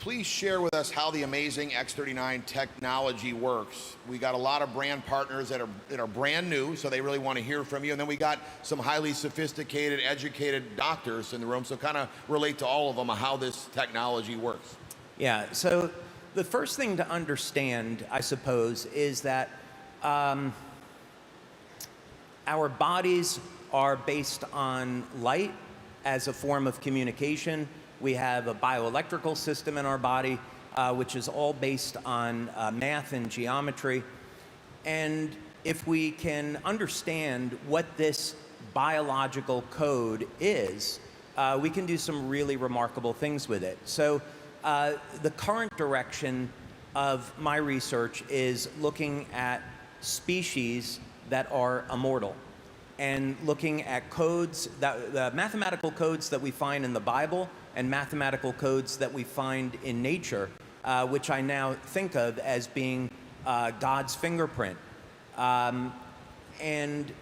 please share with us how the amazing X39 technology works? We got a lot of brand partners that are brand new, so they really want to hear from you. And then we got some highly sophisticated, educated doctors in the room, so kind of relate to all of them how this technology works. Yeah, so the first thing to understand, I suppose, is that our bodies are based on light as a form of communication. We have a bioelectrical system in our body, which is all based on math and geometry. And if we can understand what this biological code is, we can do some really remarkable things with it. So the current direction of my research is looking at species that are immortal and looking at codes, the mathematical codes that we find in the Bible and mathematical codes that we find in nature, which I now think of as being God's fingerprint. And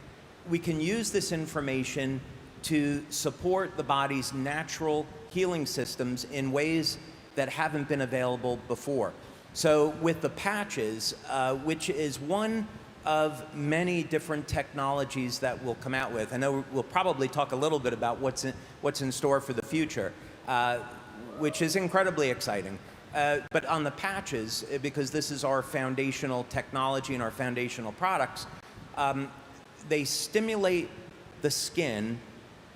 we can use this information to support the body's natural healing systems in ways that haven't been available before. So with the patches, which is one of many different technologies that we'll come out with. I know we'll probably talk a little bit about what's in store for the future, which is incredibly exciting. But on the patches, because this is our foundational technology and our foundational products, they stimulate the skin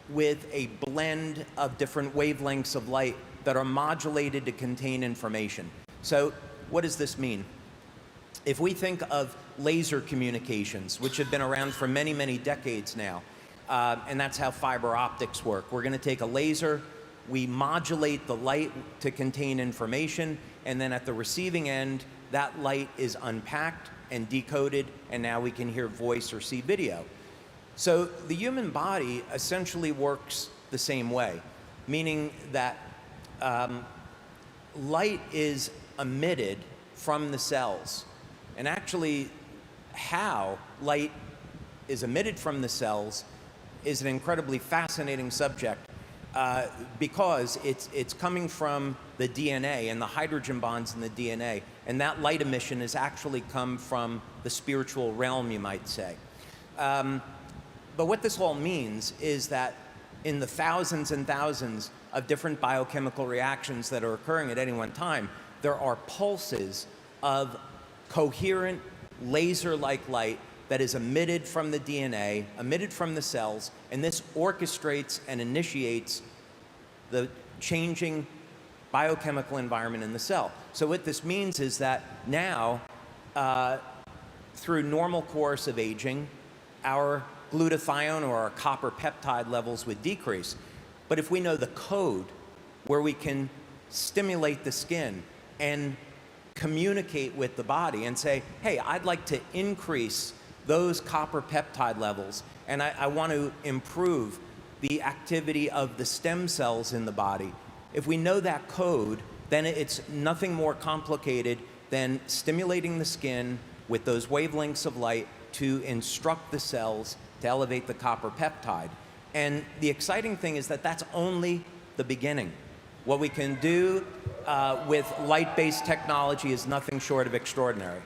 with a blend of different wavelengths of light that are modulated to contain information. So what does this mean? If we think of laser communications, which have been around for many, many decades now, and that's how fiber optics work. We're going to take a laser, we modulate the light to contain information, and then at the receiving end, that light is unpacked and decoded, and now we can hear voice or see video. So the human body essentially works the same way, meaning that light is emitted from the cells. And actually, how light is emitted from the cells is an incredibly fascinating subject because it's coming from the DNA and the hydrogen bonds in the DNA. And that light emission has actually come from the spiritual realm, you might say. But what this all means is that in the thousands and thousands of different biochemical reactions that are occurring at any one time, there are pulses of coherent laser-like light that is emitted from the DNA, emitted from the cells, and this orchestrates and initiates the changing biochemical environment in the cell. So what this means is that now, through normal course of aging, our glutathione or our copper peptide levels would decrease. But if we know the code where we can stimulate the skin and communicate with the body and say, hey, I'd like to increase those copper peptide levels, and I want to improve the activity of the stem cells in the body. If we know that code, then it's nothing more complicated than stimulating the skin with those wavelengths of light to instruct the cells to elevate the copper peptide. And the exciting thing is that that's only the beginning. What we can do with light-based technology is nothing short of extraordinary.